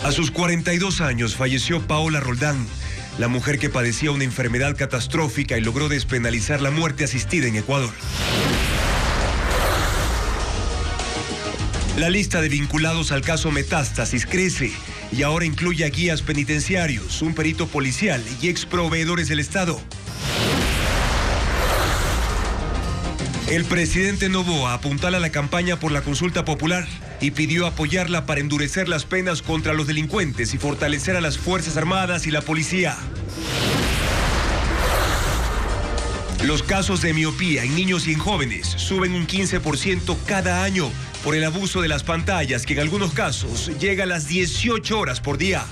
A sus 42 años falleció Paola Roldán, la mujer que padecía una enfermedad catastrófica y logró despenalizar la muerte asistida en Ecuador. La lista de vinculados al caso Metástasis crece y ahora incluye a guías penitenciarios, un perito policial y exproveedores del Estado. El presidente Noboa apuntala la campaña por la consulta popular y pidió apoyarla para endurecer las penas contra los delincuentes y fortalecer a las Fuerzas Armadas y la policía. Los casos de miopía en niños y en jóvenes suben un 15% cada año por el abuso de las pantallas, que en algunos casos llega a las 18 horas por día.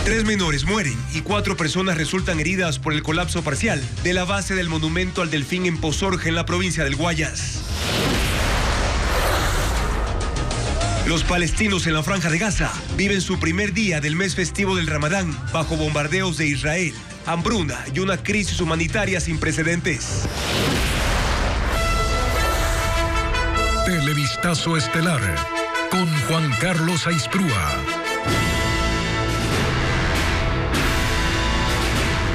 3 menores mueren y 4 personas resultan heridas por el colapso parcial de la base del monumento al delfín en Pozorge, en la provincia del Guayas. Los palestinos en la Franja de Gaza viven su primer día del mes festivo del Ramadán bajo bombardeos de Israel, hambruna y una crisis humanitaria sin precedentes. Televistazo estelar con Juan Carlos Aisprúa.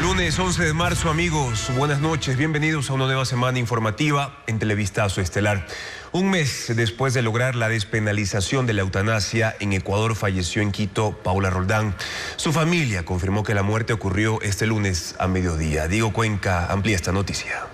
Lunes 11 de marzo, amigos, buenas noches, bienvenidos a una nueva semana informativa en Televistazo Estelar. Un mes después de lograr la despenalización de la eutanasia, en Ecuador falleció en Quito Paola Roldán. Su familia confirmó que la muerte ocurrió este lunes a mediodía. Diego Cuenca amplía esta noticia.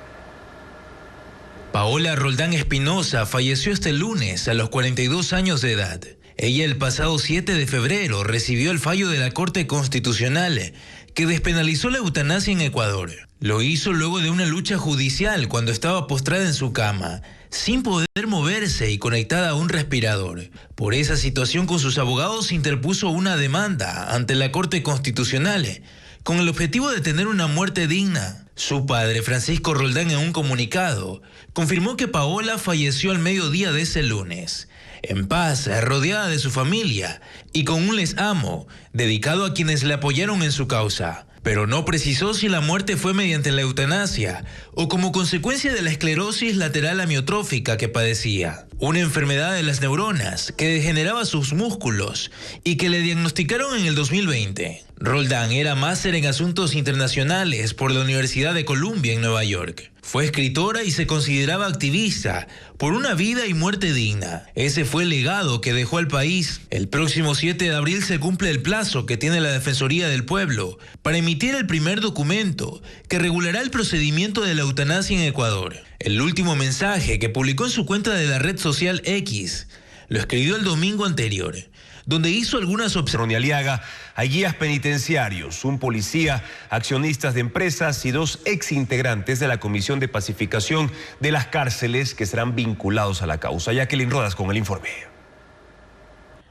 Paola Roldán Espinosa falleció este lunes a los 42 años de edad. Ella el pasado 7 de febrero recibió el fallo de la Corte Constitucional que despenalizó la eutanasia en Ecuador. Lo hizo luego de una lucha judicial cuando estaba postrada en su cama, sin poder moverse y conectada a un respirador. Por esa situación, con sus abogados interpuso una demanda ante la Corte Constitucional con el objetivo de tener una muerte digna. Su padre, Francisco Roldán, en un comunicado, confirmó que Paola falleció al mediodía de ese lunes, en paz, rodeada de su familia y con un les amo, dedicado a quienes le apoyaron en su causa. Pero no precisó si la muerte fue mediante la eutanasia o como consecuencia de la esclerosis lateral amiotrófica que padecía, una enfermedad de las neuronas que degeneraba sus músculos y que le diagnosticaron en el 2020. Roldán era máster en asuntos internacionales por la Universidad de Columbia en Nueva York. Fue escritora y se consideraba activista por una vida y muerte digna. Ese fue el legado que dejó al país. El próximo 7 de abril se cumple el plazo que tiene la Defensoría del Pueblo para emitir el primer documento que regulará el procedimiento de la eutanasia en Ecuador. El último mensaje que publicó en su cuenta de la red social X lo escribió el domingo anterior, donde hizo algunas observaciones. Aliaga, hay guías penitenciarios, un policía, accionistas de empresas y 2 exintegrantes de la Comisión de Pacificación de las Cárceles que serán vinculados a la causa. Jacqueline Rodas con el informe.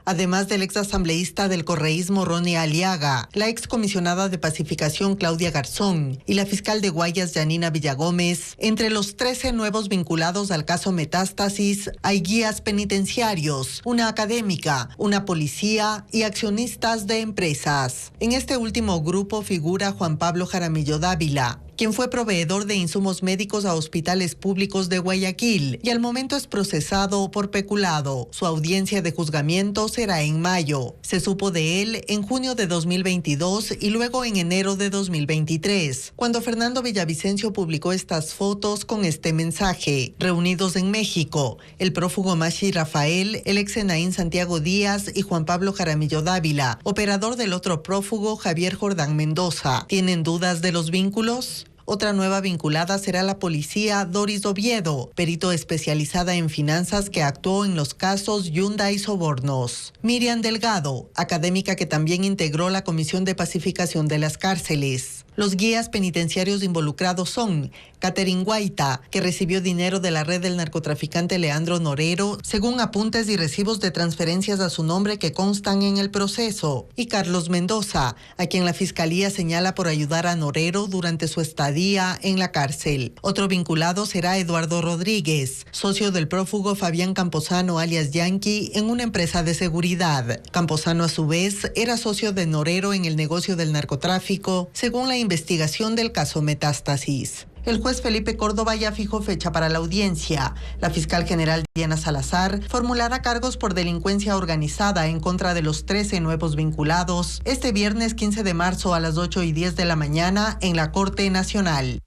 Además del exasambleísta del correísmo Ronnie Aliaga, la excomisionada de pacificación Claudia Garzón y la fiscal de Guayas Yanina Villagómez, entre los 13 nuevos vinculados al caso Metástasis hay guías penitenciarios, una académica, una policía y accionistas de empresas. En este último grupo figura Juan Pablo Jaramillo Dávila, quien fue proveedor de insumos médicos a hospitales públicos de Guayaquil y al momento es procesado por peculado. Su audiencia de juzgamiento será en mayo. Se supo de él en junio de 2022 y luego en enero de 2023, cuando Fernando Villavicencio publicó estas fotos con este mensaje. Reunidos en México, el prófugo Mashi Rafael, el ex Enaín Santiago Díaz y Juan Pablo Jaramillo Dávila, operador del otro prófugo Javier Jordán Mendoza. ¿Tienen dudas de los vínculos? Otra nueva vinculada será la policía Doris Oviedo, perito especializada en finanzas que actuó en los casos Yunda y Sobornos. Miriam Delgado, académica que también integró la Comisión de Pacificación de las Cárceles. Los guías penitenciarios involucrados son Catherine Guaita, que recibió dinero de la red del narcotraficante Leandro Norero, según apuntes y recibos de transferencias a su nombre que constan en el proceso, y Carlos Mendoza, a quien la Fiscalía señala por ayudar a Norero durante su estadía en la cárcel. Otro vinculado será Eduardo Rodríguez, socio del prófugo Fabián Camposano alias Yankee en una empresa de seguridad. Camposano, a su vez, era socio de Norero en el negocio del narcotráfico, según la investigación del caso Metástasis. El juez Felipe Córdoba ya fijó fecha para la audiencia. La fiscal general Diana Salazar formulará cargos por delincuencia organizada en contra de los 13 nuevos vinculados este viernes 15 de marzo a las 8:10 de la mañana en la Corte Nacional.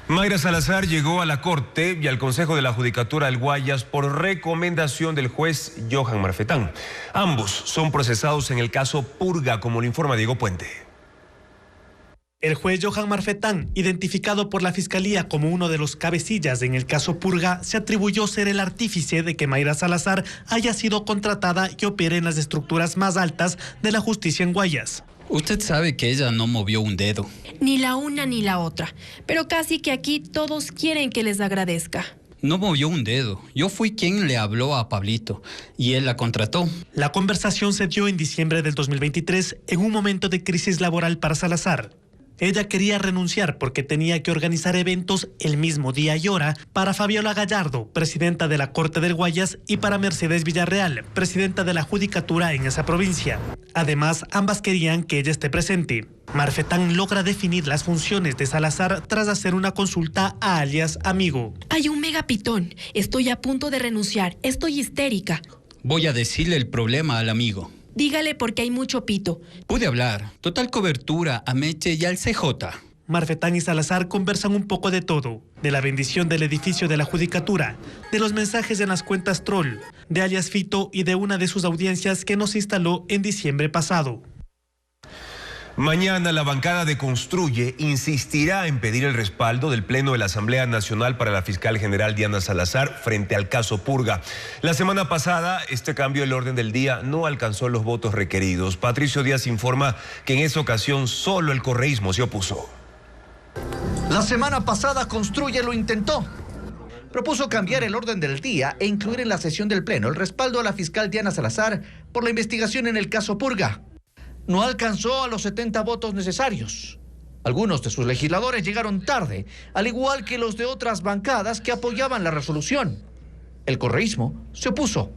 Mayra Salazar llegó a la Corte y al Consejo de la Judicatura del Guayas por recomendación del juez Johan Marfetán. Ambos son procesados en el caso Purga, como lo informa Diego Puente. El juez Johan Marfetán, identificado por la Fiscalía como uno de los cabecillas en el caso Purga, se atribuyó ser el artífice de que Mayra Salazar haya sido contratada y opere en las estructuras más altas de la justicia en Guayas. Usted sabe que ella no movió un dedo. Ni la una ni la otra, pero casi que aquí todos quieren que les agradezca. No movió un dedo. Yo fui quien le habló a Pablito y él la contrató. La conversación se dio en diciembre del 2023 en un momento de crisis laboral para Salazar. Ella quería renunciar porque tenía que organizar eventos el mismo día y hora para Fabiola Gallardo, presidenta de la Corte del Guayas, y para Mercedes Villarreal, presidenta de la Judicatura en esa provincia. Además, ambas querían que ella esté presente. Marfetán logra definir las funciones de Salazar tras hacer una consulta a alias Amigo. Hay un megapitón. Estoy a punto de renunciar. Estoy histérica. Voy a decirle el problema al amigo. Dígale porque hay mucho pito. Pude hablar. Total cobertura a Meche y al CJ. Marfetán y Salazar conversan un poco de todo. De la bendición del edificio de la Judicatura, de los mensajes en las cuentas troll, de alias Fito y de una de sus audiencias que nos instaló en diciembre pasado. Mañana la bancada de Construye insistirá en pedir el respaldo del Pleno de la Asamblea Nacional para la fiscal general Diana Salazar frente al caso Purga. La semana pasada, este cambio del orden del día no alcanzó los votos requeridos. Patricio Díaz informa que en esa ocasión solo el correísmo se opuso. La semana pasada Construye lo intentó. Propuso cambiar el orden del día e incluir en la sesión del Pleno el respaldo a la fiscal Diana Salazar por la investigación en el caso Purga. No alcanzó a los 70 votos necesarios. Algunos de sus legisladores llegaron tarde, al igual que los de otras bancadas que apoyaban la resolución. El correísmo se opuso.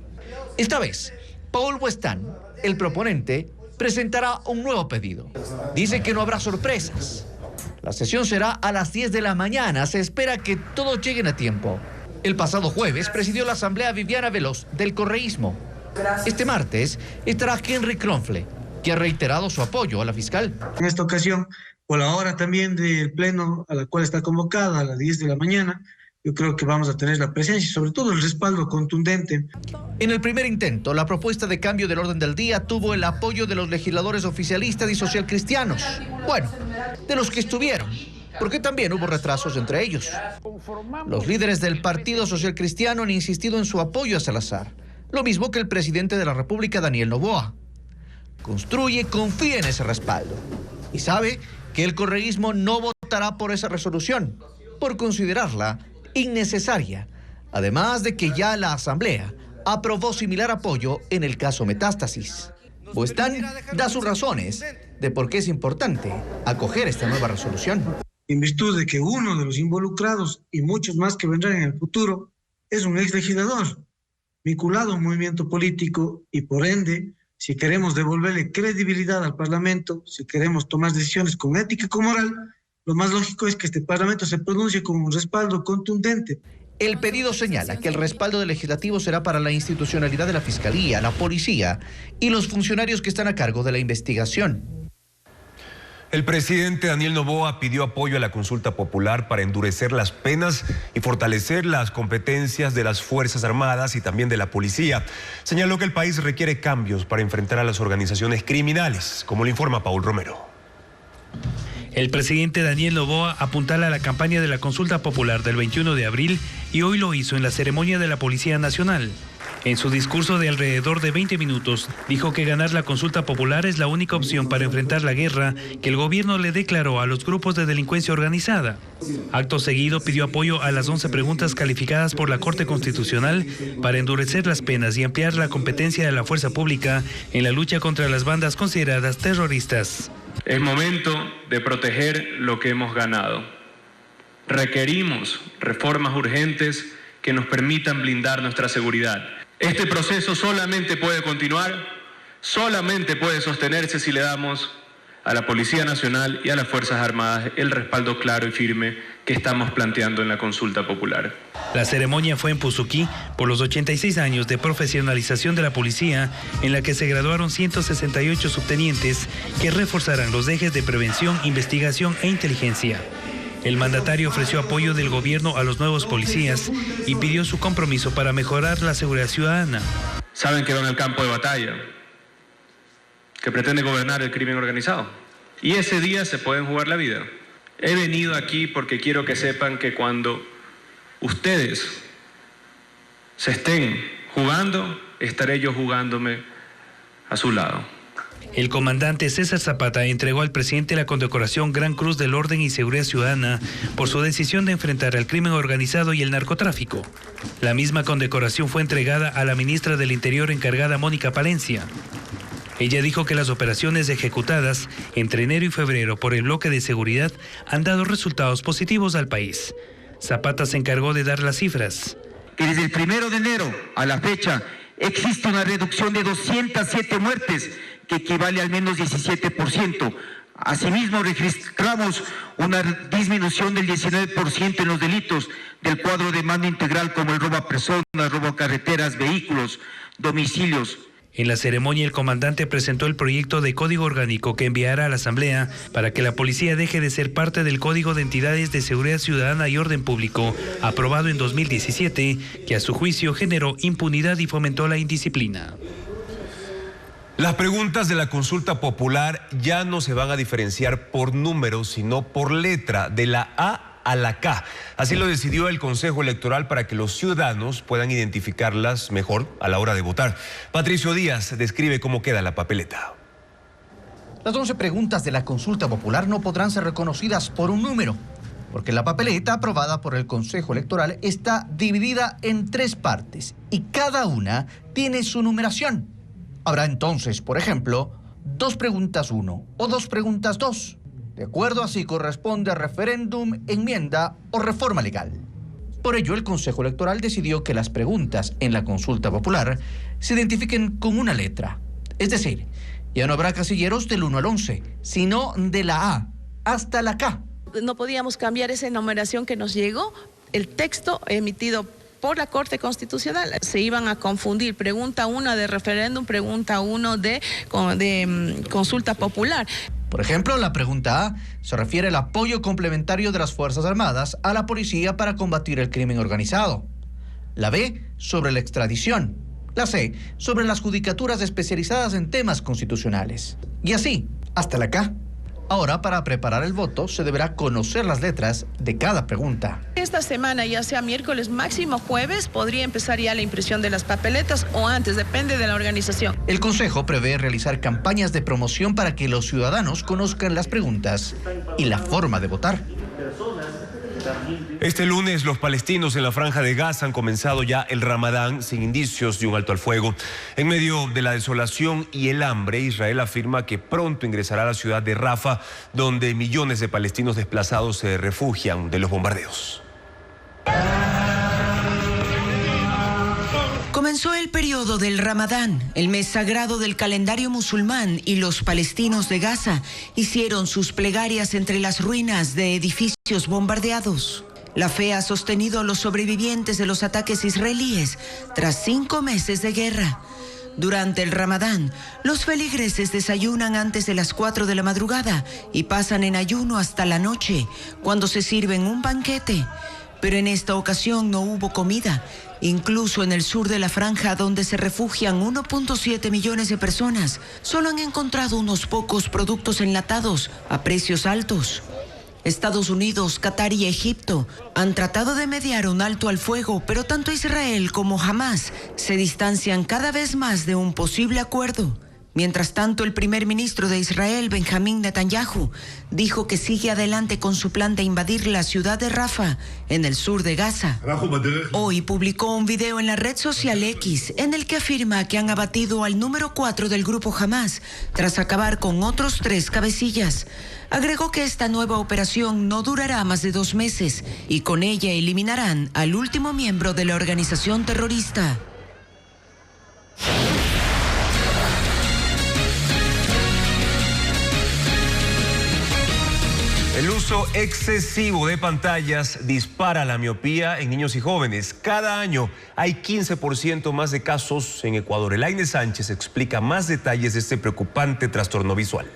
Esta vez, Paul Huestán, el proponente, presentará un nuevo pedido. Dice que no habrá sorpresas. La sesión será a las 10 de la mañana. Se espera que todos lleguen a tiempo. El pasado jueves presidió la asamblea Viviana Veloz, del correísmo. Este martes estará Henry Kronfle, que ha reiterado su apoyo a la fiscal. En esta ocasión, por la hora también del pleno a la cual está convocada a las 10 de la mañana, yo creo que vamos a tener la presencia y sobre todo el respaldo contundente. En el primer intento, la propuesta de cambio del orden del día tuvo el apoyo de los legisladores oficialistas y socialcristianos. Bueno, de los que estuvieron, porque también hubo retrasos entre ellos. Los líderes del Partido Social Cristiano han insistido en su apoyo a Salazar, lo mismo que el presidente de la República, Daniel Noboa. Construye, confía en ese respaldo y sabe que el correísmo no votará por esa resolución, por considerarla innecesaria, además de que ya la Asamblea aprobó similar apoyo en el caso Metástasis. Huestán da sus razones de por qué es importante acoger esta nueva resolución. En virtud de que uno de los involucrados y muchos más que vendrán en el futuro es un ex legislador vinculado a un movimiento político y por ende, si queremos devolverle credibilidad al Parlamento, si queremos tomar decisiones con ética y con moral, lo más lógico es que este Parlamento se pronuncie con un respaldo contundente. El pedido señala que el respaldo del legislativo será para la institucionalidad de la Fiscalía, la Policía y los funcionarios que están a cargo de la investigación. El presidente Daniel Noboa pidió apoyo a la consulta popular para endurecer las penas y fortalecer las competencias de las Fuerzas Armadas y también de la policía. Señaló que el país requiere cambios para enfrentar a las organizaciones criminales, como lo informa Paul Romero. El presidente Daniel Noboa apuntala a la campaña de la consulta popular del 21 de abril y hoy lo hizo en la ceremonia de la Policía Nacional. En su discurso de alrededor de 20 minutos, dijo que ganar la consulta popular es la única opción para enfrentar la guerra que el gobierno le declaró a los grupos de delincuencia organizada. Acto seguido pidió apoyo a las 11 preguntas calificadas por la Corte Constitucional para endurecer las penas y ampliar la competencia de la fuerza pública en la lucha contra las bandas consideradas terroristas. Es momento de proteger lo que hemos ganado. Requerimos reformas urgentes que nos permitan blindar nuestra seguridad. Este proceso solamente puede continuar, solamente puede sostenerse si le damos a la Policía Nacional y a las Fuerzas Armadas el respaldo claro y firme que estamos planteando en la consulta popular. La ceremonia fue en Puzuquí por los 86 años de profesionalización de la policía, en la que se graduaron 168 subtenientes que reforzarán los ejes de prevención, investigación e inteligencia. El mandatario ofreció apoyo del gobierno a los nuevos policías y pidió su compromiso para mejorar la seguridad ciudadana. Saben que van al campo de batalla, que pretende gobernar el crimen organizado. Y ese día se pueden jugar la vida. He venido aquí porque quiero que sepan que cuando ustedes se estén jugando, estaré yo jugándome a su lado. El comandante César Zapata entregó al presidente la condecoración Gran Cruz del Orden y Seguridad Ciudadana por su decisión de enfrentar al crimen organizado y el narcotráfico. La misma condecoración fue entregada a la ministra del Interior encargada, Mónica Palencia. Ella dijo que las operaciones ejecutadas entre enero y febrero por el bloque de seguridad han dado resultados positivos al país. Zapata se encargó de dar las cifras. Que desde el 1 de enero a la fecha existe una reducción de 207 muertes, que equivale al menos 17%. Asimismo, registramos una disminución del 19% en los delitos del cuadro de mando integral, como el robo a personas, robo a carreteras, vehículos, domicilios. En la ceremonia, el comandante presentó el proyecto de Código Orgánico que enviará a la Asamblea para que la policía deje de ser parte del Código de Entidades de Seguridad Ciudadana y Orden Público, aprobado en 2017, que a su juicio generó impunidad y fomentó la indisciplina. Las preguntas de la consulta popular ya no se van a diferenciar por números, sino por letra, de la A a la K. Así lo decidió el Consejo Electoral para que los ciudadanos puedan identificarlas mejor a la hora de votar. Patricio Díaz describe cómo queda la papeleta. Las 11 preguntas de la consulta popular no podrán ser reconocidas por un número, porque la papeleta aprobada por el Consejo Electoral está dividida en 3 partes y cada una tiene su numeración. Habrá entonces, por ejemplo, 2 preguntas 1 o 2 preguntas 2. De acuerdo a si corresponde a referéndum, enmienda o reforma legal. Por ello, el Consejo Electoral decidió que las preguntas en la consulta popular se identifiquen con una letra. Es decir, ya no habrá casilleros del 1 al 11, sino de la A hasta la K. No podíamos cambiar esa numeración que nos llegó, el texto emitido por la Corte Constitucional. Se iban a confundir pregunta 1 de referéndum, pregunta 1 de consulta popular. Por ejemplo, la pregunta A se refiere al apoyo complementario de las Fuerzas Armadas a la policía para combatir el crimen organizado. La B, sobre la extradición. La C, sobre las judicaturas especializadas en temas constitucionales. Y así, hasta la K. Ahora, para preparar el voto, se deberá conocer las letras de cada pregunta. Esta semana, ya sea miércoles, máximo jueves, podría empezar ya la impresión de las papeletas o antes, depende de la organización. El Consejo prevé realizar campañas de promoción para que los ciudadanos conozcan las preguntas y la forma de votar. Este lunes los palestinos en la Franja de Gaza han comenzado ya el Ramadán sin indicios de un alto al fuego. En medio de la desolación y el hambre, Israel afirma que pronto ingresará a la ciudad de Rafah, donde millones de palestinos desplazados se refugian de los bombardeos. Comenzó el periodo del Ramadán, el mes sagrado del calendario musulmán, y los palestinos de Gaza hicieron sus plegarias entre las ruinas de edificios bombardeados. La fe ha sostenido a los sobrevivientes de los ataques israelíes tras 5 meses de guerra. Durante el Ramadán, los feligreses desayunan antes de las 4 de la madrugada y pasan en ayuno hasta la noche, cuando se sirven un banquete. Pero en esta ocasión no hubo comida. Incluso en el sur de la franja, donde se refugian 1.7 millones de personas, solo han encontrado unos pocos productos enlatados a precios altos. Estados Unidos, Qatar y Egipto han tratado de mediar un alto al fuego, pero tanto Israel como Hamás se distancian cada vez más de un posible acuerdo. Mientras tanto, el primer ministro de Israel, Benjamín Netanyahu, dijo que sigue adelante con su plan de invadir la ciudad de Rafah, en el sur de Gaza. Hoy publicó un video en la red social X en el que afirma que han abatido al número 4 del grupo Hamás tras acabar con otros 3 cabecillas. Agregó que esta nueva operación no durará más de 2 meses y con ella eliminarán al último miembro de la organización terrorista. El uso excesivo de pantallas dispara la miopía en niños y jóvenes. Cada año hay 15% más de casos en Ecuador. Elaine Sánchez explica más detalles de este preocupante trastorno visual.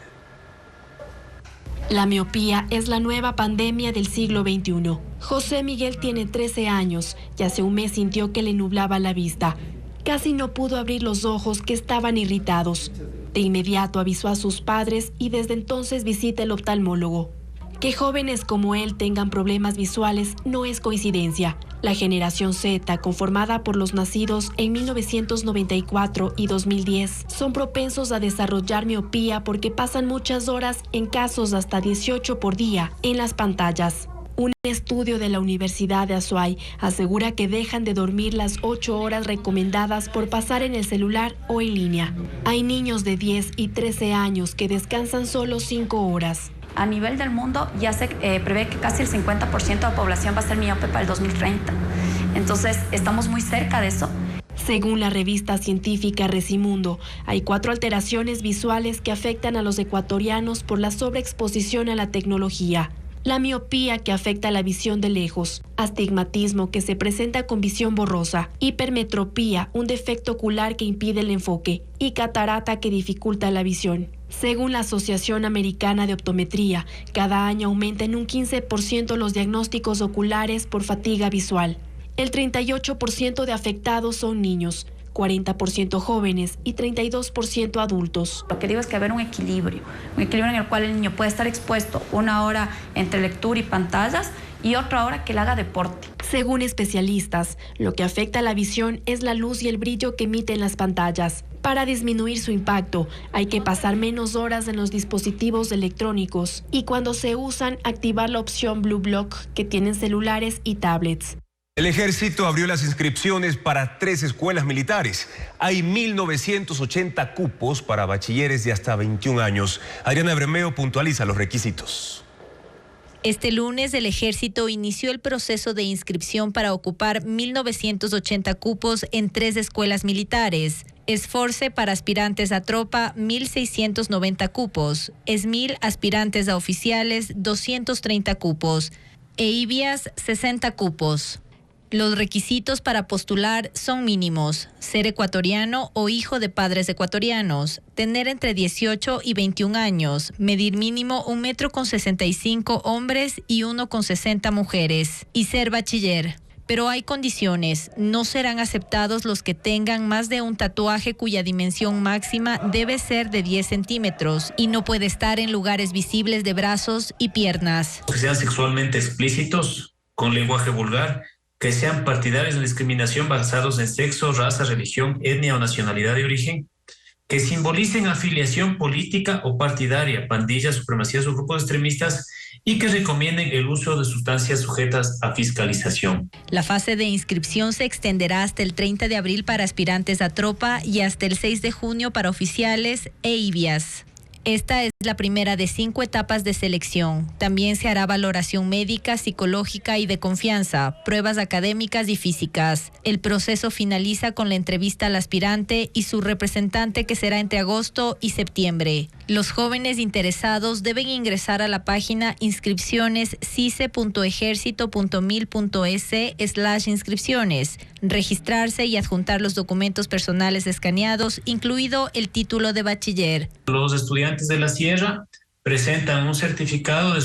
La miopía es la nueva pandemia del siglo XXI. José Miguel tiene 13 años y hace un mes sintió que le nublaba la vista. Casi no pudo abrir los ojos, que estaban irritados. De inmediato avisó a sus padres y desde entonces visita el oftalmólogo. Que jóvenes como él tengan problemas visuales no es coincidencia. La generación Z, conformada por los nacidos en 1994 y 2010, son propensos a desarrollar miopía porque pasan muchas horas, en casos hasta 18 por día, en las pantallas. Un estudio de la Universidad de Azuay asegura que dejan de dormir las 8 horas recomendadas por pasar en el celular o en línea. Hay niños de 10 y 13 años que descansan solo 5 horas. A nivel del mundo ya se prevé que casi el 50% de la población va a ser miope para el 2030. Entonces, estamos muy cerca de eso. Según la revista científica Recimundo, hay 4 alteraciones visuales que afectan a los ecuatorianos por la sobreexposición a la tecnología. La miopía, que afecta la visión de lejos, astigmatismo, que se presenta con visión borrosa, hipermetropía, un defecto ocular que impide el enfoque, y catarata, que dificulta la visión. Según la Asociación Americana de Optometría, cada año aumenta en un 15% los diagnósticos oculares por fatiga visual. El 38% de afectados son niños, 40% jóvenes y 32% adultos. Lo que digo es que haber un equilibrio en el cual el niño puede estar expuesto 1 hora entre lectura y pantallas y otra hora que él haga deporte. Según especialistas, lo que afecta a la visión es la luz y el brillo que emiten las pantallas. Para disminuir su impacto, hay que pasar menos horas en los dispositivos electrónicos y cuando se usan, activar la opción Blue Block que tienen celulares y tablets. El ejército abrió las inscripciones para 3 escuelas militares. Hay 1.980 cupos para bachilleres de hasta 21 años. Adriana Bermeo puntualiza los requisitos. Este lunes el ejército inició el proceso de inscripción para ocupar 1.980 cupos en 3 escuelas militares. Esforce para aspirantes a tropa, 1.690 cupos. ESMIL, aspirantes a oficiales, 230 cupos. EIVIAS, 60 cupos. Los requisitos para postular son mínimos: ser ecuatoriano o hijo de padres ecuatorianos, tener entre 18 y 21 años, medir mínimo 1,65 m hombres y 1,60 m mujeres, y ser bachiller. Pero hay condiciones: no serán aceptados los que tengan más de un tatuaje cuya dimensión máxima debe ser de 10 centímetros y no puede estar en lugares visibles de brazos y piernas. Que sean sexualmente explícitos, con lenguaje vulgar, que sean partidarios de discriminación basados en sexo, raza, religión, etnia o nacionalidad de origen, que simbolicen afiliación política o partidaria, pandillas, supremacías o grupos extremistas, y que recomienden el uso de sustancias sujetas a fiscalización. La fase de inscripción se extenderá hasta el 30 de abril para aspirantes a tropa y hasta el 6 de junio para oficiales e IVIAS. Esta es la primera de 5 etapas de selección. También se hará valoración médica, psicológica y de confianza, pruebas académicas y físicas. El proceso finaliza con la entrevista al aspirante y su representante, que será entre agosto y septiembre. Los jóvenes interesados deben ingresar a la página inscripciones.ejercito.mil.es/inscripciones, registrarse y adjuntar los documentos personales escaneados, incluido el título de bachiller. Los estudiantes de la Sierra presentan un certificado de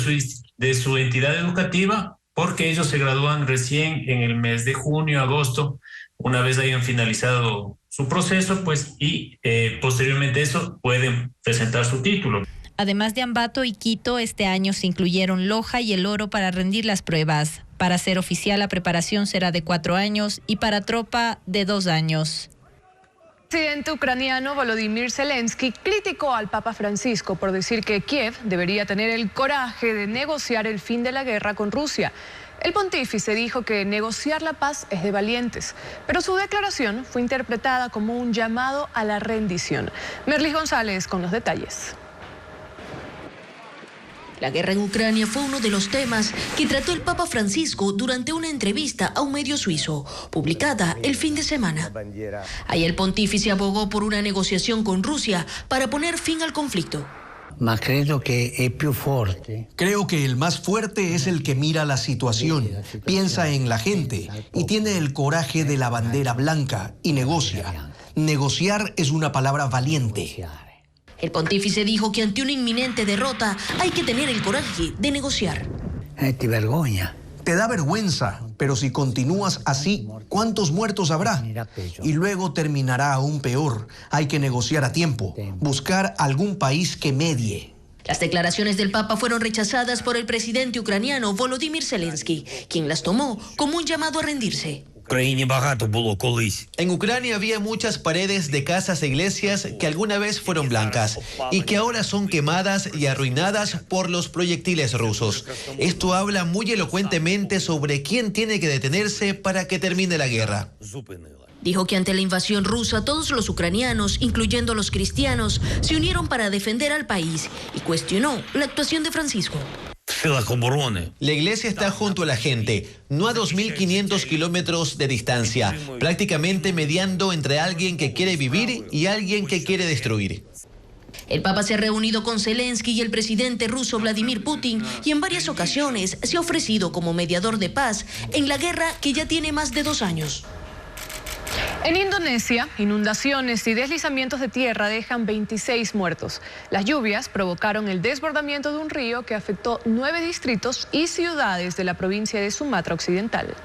su entidad educativa porque ellos se gradúan recién en el mes de junio, agosto, una vez hayan finalizado su proceso, y posteriormente eso pueden presentar su título. Además de Ambato y Quito, este año se incluyeron Loja y El Oro para rendir las pruebas. Para ser oficial, la preparación será de 4 años y para tropa de 2 años. El presidente ucraniano Volodymyr Zelensky criticó al Papa Francisco por decir que Kiev debería tener el coraje de negociar el fin de la guerra con Rusia. El pontífice dijo que negociar la paz es de valientes, pero su declaración fue interpretada como un llamado a la rendición. Merlis González con los detalles. La guerra en Ucrania fue uno de los temas que trató el Papa Francisco durante una entrevista a un medio suizo, publicada el fin de semana. Ahí el pontífice abogó por una negociación con Rusia para poner fin al conflicto. Creo que el más fuerte es el que mira la situación, piensa en la gente y tiene el coraje de la bandera blanca y negocia. Negociar es una palabra valiente. El pontífice dijo que ante una inminente derrota hay que tener el coraje de negociar. Te da vergüenza, pero si continúas así, ¿cuántos muertos habrá? Y luego terminará aún peor. Hay que negociar a tiempo, buscar algún país que medie. Las declaraciones del Papa fueron rechazadas por el presidente ucraniano Volodymyr Zelensky, quien las tomó como un llamado a rendirse. En Ucrania había muchas paredes de casas e iglesias que alguna vez fueron blancas y que ahora son quemadas y arruinadas por los proyectiles rusos. Esto habla muy elocuentemente sobre quién tiene que detenerse para que termine la guerra. Dijo que ante la invasión rusa todos los ucranianos, incluyendo los cristianos, se unieron para defender al país y cuestionó la actuación de Francisco. La iglesia está junto a la gente, no a 2.500 kilómetros de distancia, prácticamente mediando entre alguien que quiere vivir y alguien que quiere destruir. El Papa se ha reunido con Zelensky y el presidente ruso Vladimir Putin y en varias ocasiones se ha ofrecido como mediador de paz en la guerra que ya tiene más de 2 años. En Indonesia, inundaciones y deslizamientos de tierra dejan 26 muertos. Las lluvias provocaron el desbordamiento de un río que afectó 9 distritos y ciudades de la provincia de Sumatra Occidental.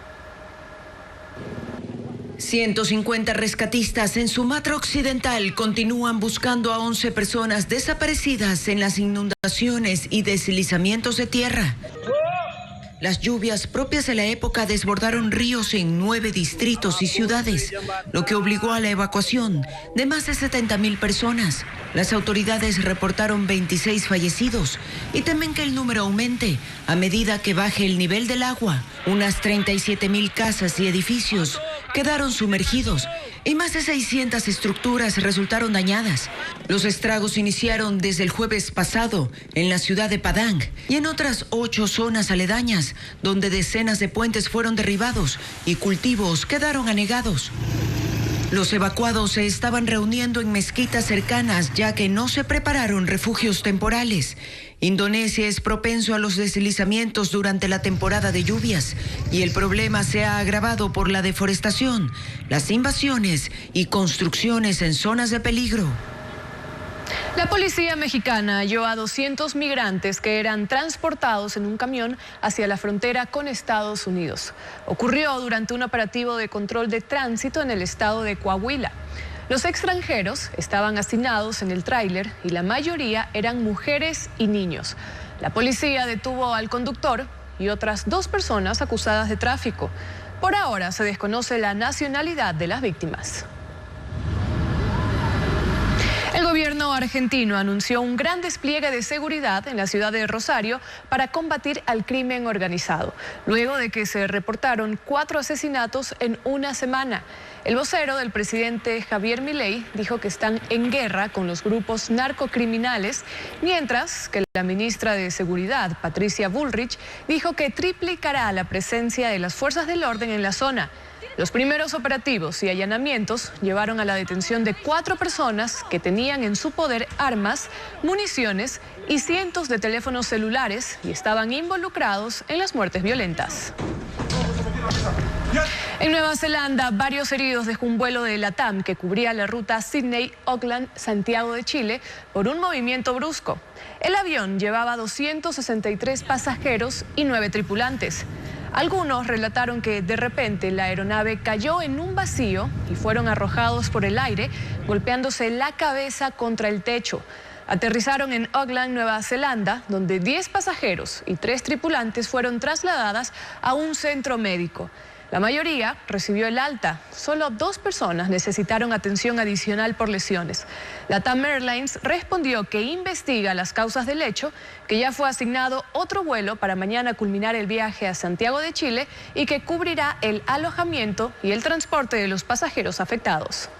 150 rescatistas en Sumatra Occidental continúan buscando a 11 personas desaparecidas en las inundaciones y deslizamientos de tierra. Las lluvias propias de la época desbordaron ríos en 9 distritos y ciudades, lo que obligó a la evacuación de más de 70.000 personas. Las autoridades reportaron 26 fallecidos y temen que el número aumente a medida que baje el nivel del agua. Unas 37.000 casas y edificios quedaron sumergidos y más de 600 estructuras resultaron dañadas. Los estragos iniciaron desde el jueves pasado en la ciudad de Padang y en otras 8 zonas aledañas, donde decenas de puentes fueron derribados y cultivos quedaron anegados. Los evacuados se estaban reuniendo en mezquitas cercanas, ya que no se prepararon refugios temporales. Indonesia es propenso a los deslizamientos durante la temporada de lluvias y el problema se ha agravado por la deforestación, las invasiones y construcciones en zonas de peligro. La policía mexicana halló a 200 migrantes que eran transportados en un camión hacia la frontera con Estados Unidos. Ocurrió durante un operativo de control de tránsito en el estado de Coahuila. Los extranjeros estaban hacinados en el tráiler y la mayoría eran mujeres y niños. La policía detuvo al conductor y otras 2 personas acusadas de tráfico. Por ahora se desconoce la nacionalidad de las víctimas. El gobierno argentino anunció un gran despliegue de seguridad en la ciudad de Rosario para combatir al crimen organizado, luego de que se reportaron 4 asesinatos en una semana. El vocero del presidente Javier Milei dijo que están en guerra con los grupos narcocriminales, mientras que la ministra de Seguridad, Patricia Bullrich, dijo que triplicará la presencia de las fuerzas del orden en la zona. Los primeros operativos y allanamientos llevaron a la detención de 4 personas que tenían en su poder armas, municiones y cientos de teléfonos celulares y estaban involucrados en las muertes violentas. En Nueva Zelanda, varios heridos dejó un vuelo de LATAM que cubría la ruta Sydney-Auckland-Santiago de Chile por un movimiento brusco. El avión llevaba 263 pasajeros y 9 tripulantes. Algunos relataron que de repente la aeronave cayó en un vacío y fueron arrojados por el aire, golpeándose la cabeza contra el techo. Aterrizaron en Auckland, Nueva Zelanda, donde 10 pasajeros y 3 tripulantes fueron trasladadas a un centro médico. La mayoría recibió el alta. Solo 2 personas necesitaron atención adicional por lesiones. LATAM Airlines respondió que investiga las causas del hecho, que ya fue asignado otro vuelo para mañana culminar el viaje a Santiago de Chile y que cubrirá el alojamiento y el transporte de los pasajeros afectados.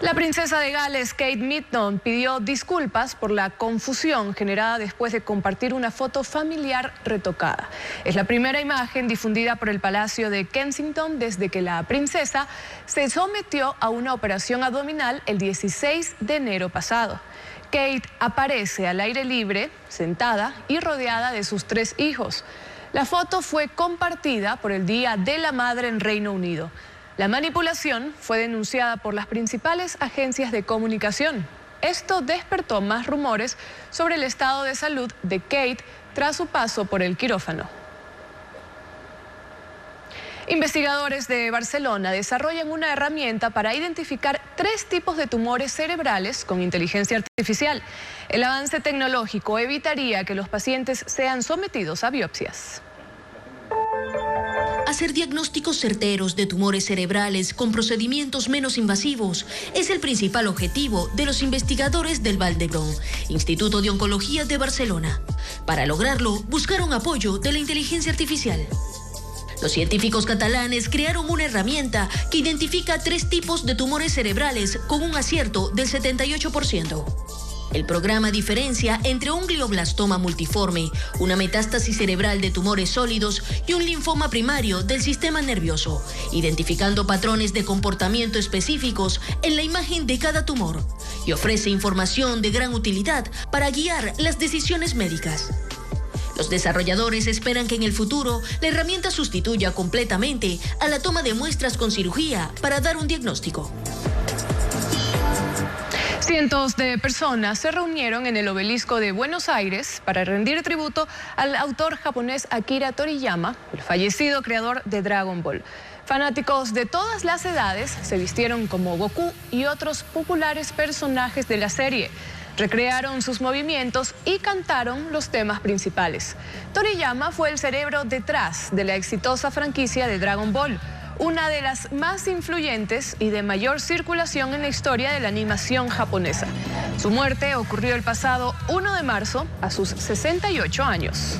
La princesa de Gales, Kate Middleton, pidió disculpas por la confusión generada después de compartir una foto familiar retocada. Es la primera imagen difundida por el Palacio de Kensington desde que la princesa se sometió a una operación abdominal el 16 de enero pasado. Kate aparece al aire libre, sentada y rodeada de sus 3 hijos. La foto fue compartida por el Día de la Madre en Reino Unido. La manipulación fue denunciada por las principales agencias de comunicación. Esto despertó más rumores sobre el estado de salud de Kate tras su paso por el quirófano. Investigadores de Barcelona desarrollan una herramienta para identificar 3 tipos de tumores cerebrales con inteligencia artificial. El avance tecnológico evitaría que los pacientes sean sometidos a biopsias. Hacer diagnósticos certeros de tumores cerebrales con procedimientos menos invasivos es el principal objetivo de los investigadores del Vall d'Hebron, Instituto de Oncología de Barcelona. Para lograrlo, buscaron apoyo de la inteligencia artificial. Los científicos catalanes crearon una herramienta que identifica 3 tipos de tumores cerebrales con un acierto del 78%. El programa diferencia entre un glioblastoma multiforme, una metástasis cerebral de tumores sólidos y un linfoma primario del sistema nervioso, identificando patrones de comportamiento específicos en la imagen de cada tumor, y ofrece información de gran utilidad para guiar las decisiones médicas. Los desarrolladores esperan que en el futuro la herramienta sustituya completamente a la toma de muestras con cirugía para dar un diagnóstico. Cientos de personas se reunieron en el obelisco de Buenos Aires para rendir tributo al autor japonés Akira Toriyama, el fallecido creador de Dragon Ball. Fanáticos de todas las edades se vistieron como Goku y otros populares personajes de la serie. Recrearon sus movimientos y cantaron los temas principales. Toriyama fue el cerebro detrás de la exitosa franquicia de Dragon Ball, una de las más influyentes y de mayor circulación en la historia de la animación japonesa. Su muerte ocurrió el pasado 1 de marzo a sus 68 años.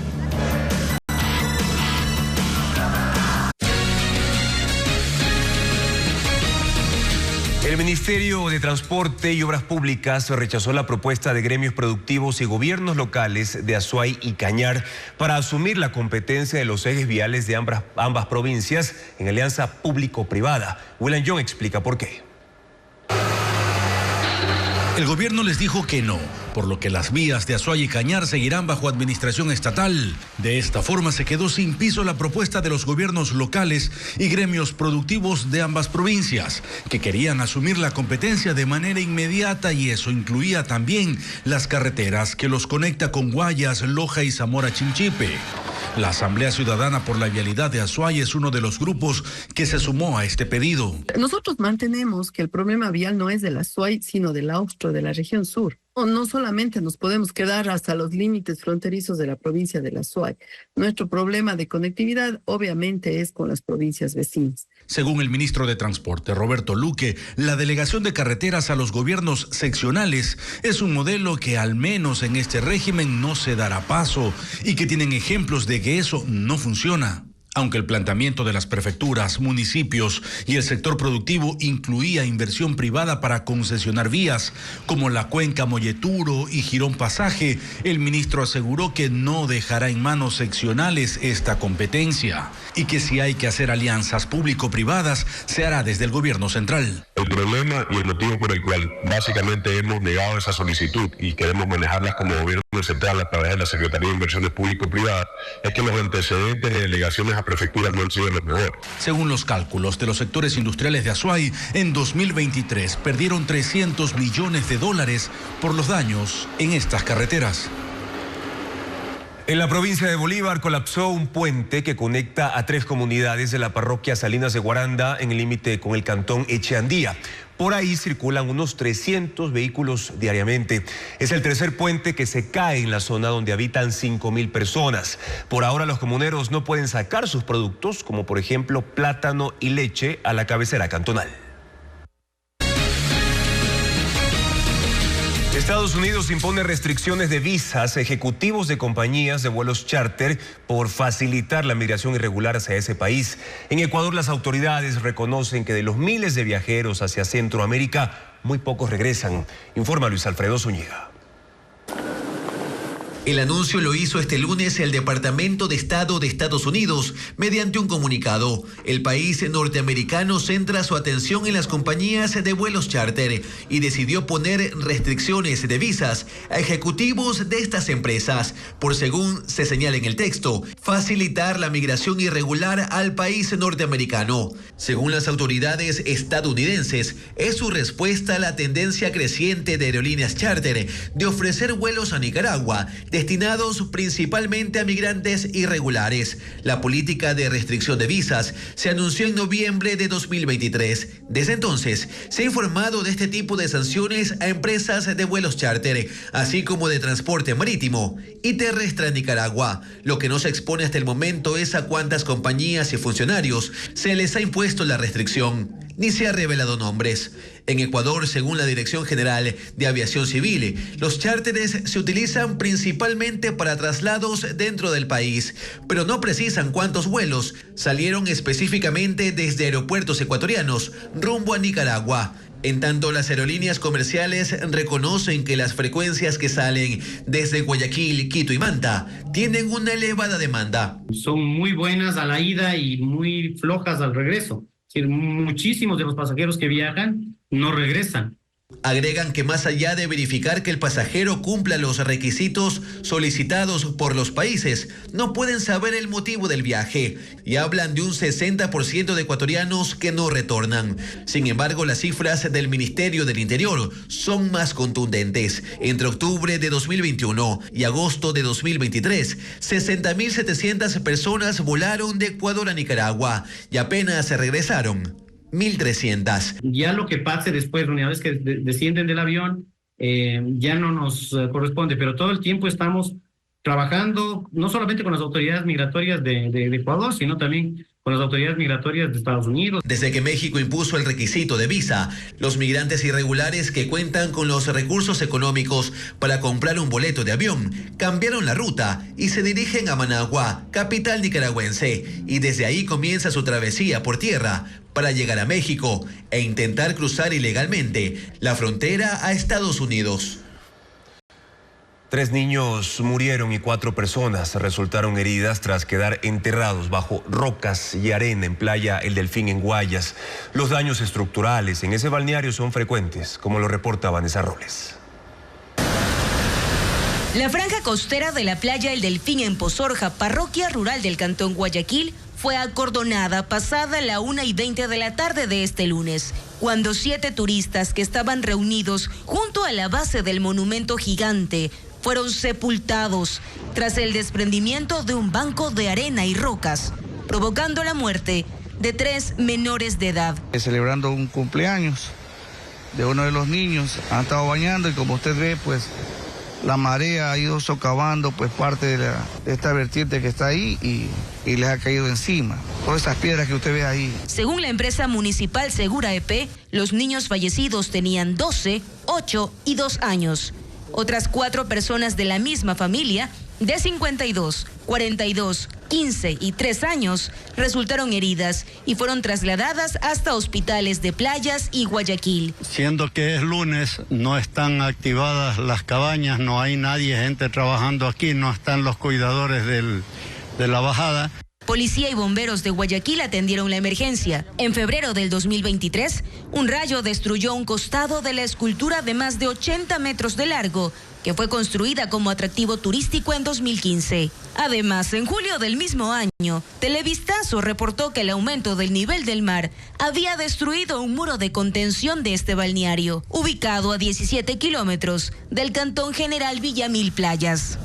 El Ministerio de Transporte y Obras Públicas rechazó la propuesta de gremios productivos y gobiernos locales de Azuay y Cañar para asumir la competencia de los ejes viales de ambas provincias en alianza público-privada. William Young explica por qué. El gobierno les dijo que no, por lo que las vías de Azuay y Cañar seguirán bajo administración estatal. De esta forma se quedó sin piso la propuesta de los gobiernos locales y gremios productivos de ambas provincias, que querían asumir la competencia de manera inmediata, y eso incluía también las carreteras que los conecta con Guayas, Loja y Zamora Chinchipe. La Asamblea Ciudadana por la Vialidad de Azuay es uno de los grupos que se sumó a este pedido. Nosotros mantenemos que el problema vial no es del Azuay, sino del austro, de la región sur. No solamente nos podemos quedar hasta los límites fronterizos de la provincia del Azuay. Nuestro problema de conectividad obviamente es con las provincias vecinas. Según el ministro de Transporte, Roberto Luque, la delegación de carreteras a los gobiernos seccionales es un modelo que al menos en este régimen no se dará paso y que tienen ejemplos de que eso no funciona. Aunque el planteamiento de las prefecturas, municipios y el sector productivo incluía inversión privada para concesionar vías, como la Cuenca Molleturo y Girón Pasaje, el ministro aseguró que no dejará en manos seccionales esta competencia y que si hay que hacer alianzas público-privadas, se hará desde el gobierno central. El problema y el motivo por el cual básicamente hemos negado esa solicitud y queremos manejarlas como gobierno central a través de la Secretaría de Inversiones Público-Privadas es que los antecedentes de delegaciones a prefecturas no han sido los mejores. Según los cálculos de los sectores industriales de Azuay, en 2023 perdieron $300 millones por los daños en estas carreteras. En la provincia de Bolívar colapsó un puente que conecta a 3 comunidades de la parroquia Salinas de Guaranda en el límite con el cantón Echeandía. Por ahí circulan unos 300 vehículos diariamente. Es el tercer puente que se cae en la zona donde habitan 5.000 personas. Por ahora los comuneros no pueden sacar sus productos, como por ejemplo plátano y leche, a la cabecera cantonal. Estados Unidos impone restricciones de visas a ejecutivos de compañías de vuelos charter por facilitar la migración irregular hacia ese país. En Ecuador, las autoridades reconocen que de los miles de viajeros hacia Centroamérica, muy pocos regresan. Informa Luis Alfredo Zúñiga. El anuncio lo hizo este lunes el Departamento de Estado de Estados Unidos mediante un comunicado. El país norteamericano centra su atención en las compañías de vuelos charter y decidió poner restricciones de visas a ejecutivos de estas empresas por, según se señala en el texto, facilitar la migración irregular al país norteamericano. Según las autoridades estadounidenses, es su respuesta a la tendencia creciente de aerolíneas charter de ofrecer vuelos a Nicaragua destinados principalmente a migrantes irregulares. La política de restricción de visas se anunció en noviembre de 2023. Desde entonces, se ha informado de este tipo de sanciones a empresas de vuelos charter, así como de transporte marítimo y terrestre a Nicaragua. Lo que no se expone hasta el momento es a cuántas compañías y funcionarios se les ha impuesto la restricción, ni se ha revelado nombres. En Ecuador, según la Dirección General de Aviación Civil, los charteres se utilizan principalmente para traslados dentro del país, pero no precisan cuántos vuelos salieron específicamente desde aeropuertos ecuatorianos rumbo a Nicaragua. En tanto, las aerolíneas comerciales reconocen que las frecuencias que salen desde Guayaquil, Quito y Manta tienen una elevada demanda. Son muy buenas a la ida y muy flojas al regreso. Muchísimos de los pasajeros que viajan no regresan. Agregan que más allá de verificar que el pasajero cumpla los requisitos solicitados por los países, no pueden saber el motivo del viaje y hablan de un 60% de ecuatorianos que no retornan. Sin embargo, las cifras del Ministerio del Interior son más contundentes. Entre octubre de 2021 y agosto de 2023, 60.700 personas volaron de Ecuador a Nicaragua y apenas se regresaron 1.300. Ya lo que pase después, una vez que descienden del avión, ya no nos corresponde, pero todo el tiempo estamos trabajando no solamente con las autoridades migratorias de Ecuador, sino también con las autoridades migratorias de Estados Unidos. Desde que México impuso el requisito de visa, los migrantes irregulares que cuentan con los recursos económicos para comprar un boleto de avión cambiaron la ruta y se dirigen a Managua, capital nicaragüense, y desde ahí comienza su travesía por tierra para llegar a México e intentar cruzar ilegalmente la frontera a Estados Unidos. 3 niños murieron y 4 personas resultaron heridas tras quedar enterrados bajo rocas y arena en playa El Delfín en Guayas. Los daños estructurales en ese balneario son frecuentes, como lo reporta Vanessa Robles. La franja costera de la playa El Delfín en Pozorja, parroquia rural del cantón Guayaquil, fue acordonada pasada la 1:20 de la tarde de este lunes, cuando 7 turistas que estaban reunidos junto a la base del monumento gigante fueron sepultados tras el desprendimiento de un banco de arena y rocas, provocando la muerte de 3 menores de edad. Celebrando un cumpleaños de uno de los niños, han estado bañando y como usted ve, pues la marea ha ido socavando pues parte de esta vertiente que está ahí y les ha caído encima. Todas esas piedras que usted ve ahí. Según la empresa municipal Segura EP, los niños fallecidos tenían 12, 8 y 2 años. Otras 4 personas de la misma familia, de 52, 42, 15 y 3 años, resultaron heridas y fueron trasladadas hasta hospitales de Playas y Guayaquil. Siendo que es lunes, no están activadas las cabañas, no hay gente trabajando aquí, no están los cuidadores de la bajada. Policía y bomberos de Guayaquil atendieron la emergencia. En febrero del 2023, un rayo destruyó un costado de la escultura de más de 80 metros de largo, que fue construida como atractivo turístico en 2015. Además, en julio del mismo año, Televistazo reportó que el aumento del nivel del mar había destruido un muro de contención de este balneario, ubicado a 17 kilómetros del Cantón General Villamil Playas.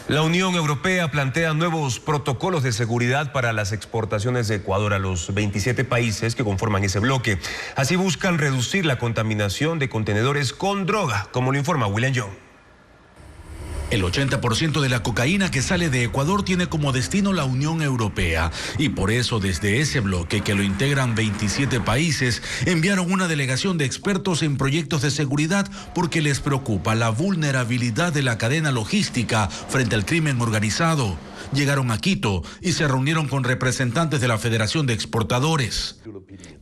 La Unión Europea plantea nuevos protocolos de seguridad para las exportaciones de Ecuador a los 27 países que conforman ese bloque. Así buscan reducir la contaminación de contenedores con droga, como lo informa William Young. El 80% de la cocaína que sale de Ecuador tiene como destino la Unión Europea y por eso desde ese bloque, que lo integran 27 países, enviaron una delegación de expertos en proyectos de seguridad porque les preocupa la vulnerabilidad de la cadena logística frente al crimen organizado. Llegaron a Quito y se reunieron con representantes de la Federación de Exportadores.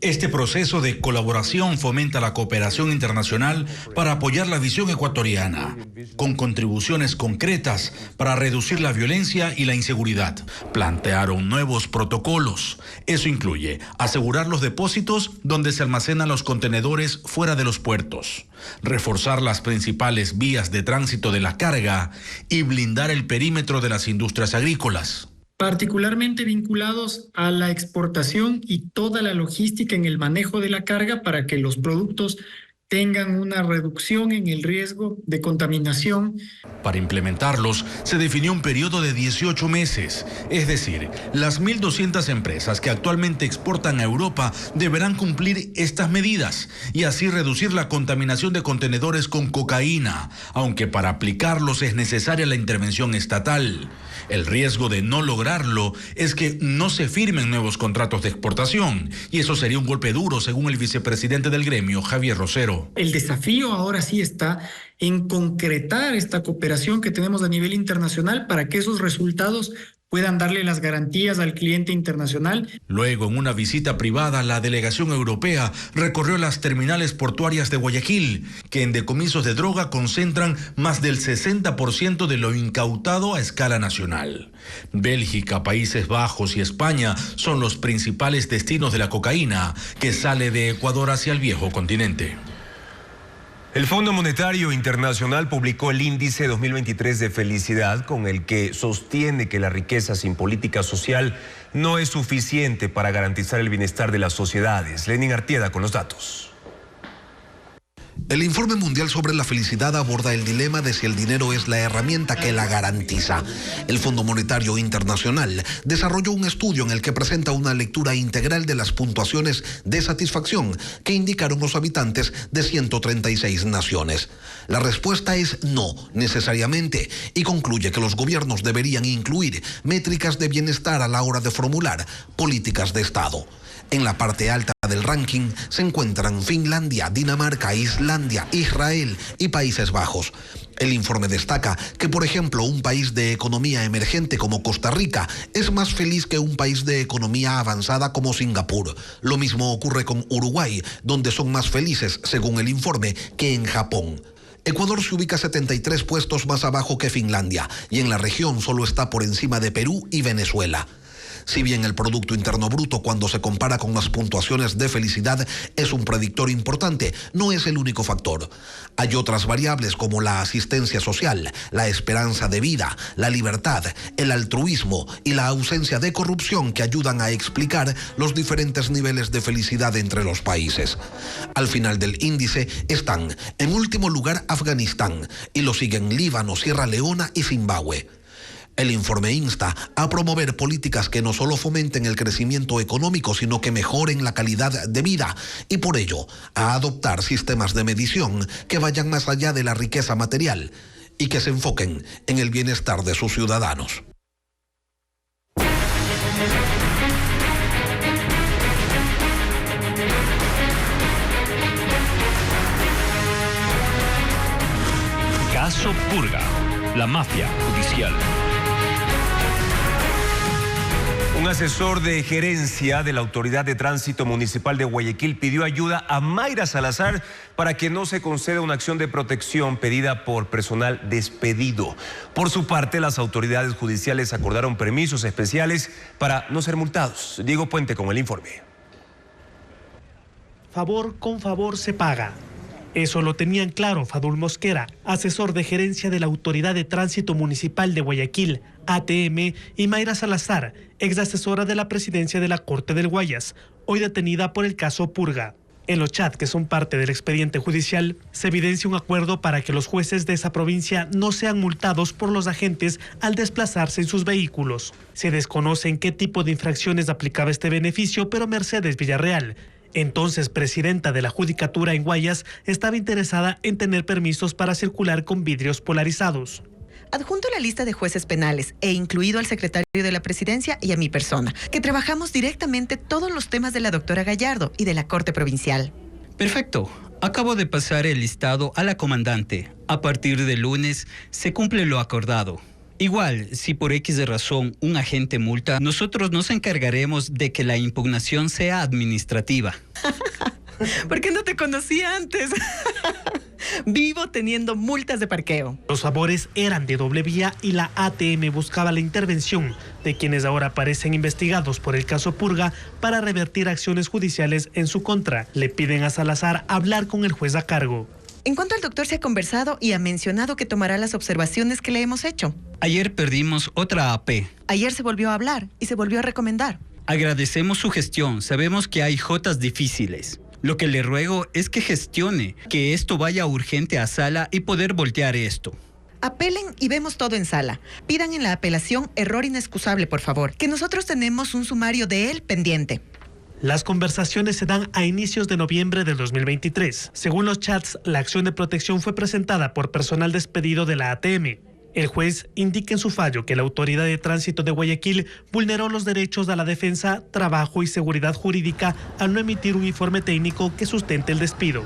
Este proceso de colaboración fomenta la cooperación internacional para apoyar la visión ecuatoriana, con contribuciones concretas para reducir la violencia y la inseguridad. Plantearon nuevos protocolos. Eso incluye asegurar los depósitos donde se almacenan los contenedores fuera de los puertos, reforzar las principales vías de tránsito de la carga y blindar el perímetro de las industrias agrícolas. Particularmente vinculados a la exportación y toda la logística en el manejo de la carga para que los productos tengan una reducción en el riesgo de contaminación. Para implementarlos, se definió un periodo de 18 meses. Es decir, las 1.200 empresas que actualmente exportan a Europa deberán cumplir estas medidas y así reducir la contaminación de contenedores con cocaína, aunque para aplicarlos es necesaria la intervención estatal. El riesgo de no lograrlo es que no se firmen nuevos contratos de exportación, y eso sería un golpe duro, según el vicepresidente del gremio, Javier Rosero. El desafío ahora sí está en concretar esta cooperación que tenemos a nivel internacional para que esos resultados puedan darle las garantías al cliente internacional. Luego, en una visita privada, la delegación europea recorrió las terminales portuarias de Guayaquil, que en decomisos de droga concentran más del 60% de lo incautado a escala nacional. Bélgica, Países Bajos y España son los principales destinos de la cocaína que sale de Ecuador hacia el viejo continente. El Fondo Monetario Internacional publicó el índice 2023 de felicidad, con el que sostiene que la riqueza sin política social no es suficiente para garantizar el bienestar de las sociedades. Lenin Artieda con los datos. El Informe Mundial sobre la Felicidad aborda el dilema de si el dinero es la herramienta que la garantiza. El Fondo Monetario Internacional desarrolló un estudio en el que presenta una lectura integral de las puntuaciones de satisfacción que indicaron los habitantes de 136 naciones. La respuesta es no, necesariamente, y concluye que los gobiernos deberían incluir métricas de bienestar a la hora de formular políticas de Estado. En la parte alta del ranking se encuentran Finlandia, Dinamarca, Islandia, Israel y Países Bajos. El informe destaca que, por ejemplo, un país de economía emergente como Costa Rica es más feliz que un país de economía avanzada como Singapur. Lo mismo ocurre con Uruguay, donde son más felices, según el informe, que en Japón. Ecuador se ubica 73 puestos más abajo que Finlandia y en la región solo está por encima de Perú y Venezuela. Si bien el Producto Interno Bruto, cuando se compara con las puntuaciones de felicidad, es un predictor importante, no es el único factor. Hay otras variables como la asistencia social, la esperanza de vida, la libertad, el altruismo y la ausencia de corrupción que ayudan a explicar los diferentes niveles de felicidad entre los países. Al final del índice están, en último lugar, Afganistán, y lo siguen Líbano, Sierra Leona y Zimbabue. El informe insta a promover políticas que no solo fomenten el crecimiento económico, sino que mejoren la calidad de vida y por ello a adoptar sistemas de medición que vayan más allá de la riqueza material y que se enfoquen en el bienestar de sus ciudadanos. Caso Purga, la mafia judicial. Un asesor de gerencia de la Autoridad de Tránsito Municipal de Guayaquil pidió ayuda a Mayra Salazar para que no se conceda una acción de protección pedida por personal despedido. Por su parte, las autoridades judiciales acordaron permisos especiales para no ser multados. Diego Puente con el informe. Favor con favor se paga. Eso lo tenían claro Fadul Mosquera, asesor de gerencia de la Autoridad de Tránsito Municipal de Guayaquil, ATM, y Mayra Salazar, ex asesora de la presidencia de la Corte del Guayas, hoy detenida por el caso Purga. En los chats que son parte del expediente judicial, se evidencia un acuerdo para que los jueces de esa provincia no sean multados por los agentes al desplazarse en sus vehículos. Se desconoce en qué tipo de infracciones aplicaba este beneficio, pero Mercedes Villarreal, entonces presidenta de la Judicatura en Guayas, estaba interesada en tener permisos para circular con vidrios polarizados. adjunto la lista de jueces penales e incluido al secretario de la Presidencia y a mi persona, que trabajamos directamente todos los temas de la doctora Gallardo y de la Corte Provincial. Perfecto. Acabo de pasar el listado a la comandante. A partir del lunes se cumple lo acordado. Igual, si por X razón un agente multa, nosotros nos encargaremos de que la impugnación sea administrativa. ¿Por qué no te conocía antes? Vivo teniendo multas de parqueo. Los favores eran de doble vía y la ATM buscaba la intervención de quienes ahora parecen investigados por el caso Purga para revertir acciones judiciales en su contra. Le piden a Salazar hablar con el juez a cargo. En cuanto al doctor, se ha conversado y ha mencionado que tomará las observaciones que le hemos hecho. Ayer perdimos otra AP. Ayer se volvió a hablar y se volvió a recomendar. Agradecemos su gestión. Sabemos que hay jotas difíciles. Lo que le ruego es que gestione, que esto vaya urgente a sala y poder voltear esto. Apelen y vemos todo en sala. Pidan en la apelación error inexcusable, por favor, que nosotros tenemos un sumario de él pendiente. Las conversaciones se dan a inicios de noviembre del 2023. Según los chats, la acción de protección fue presentada por personal despedido de la ATM. El juez indica en su fallo que la Autoridad de Tránsito de Guayaquil vulneró los derechos a la defensa, trabajo y seguridad jurídica al no emitir un informe técnico que sustente el despido.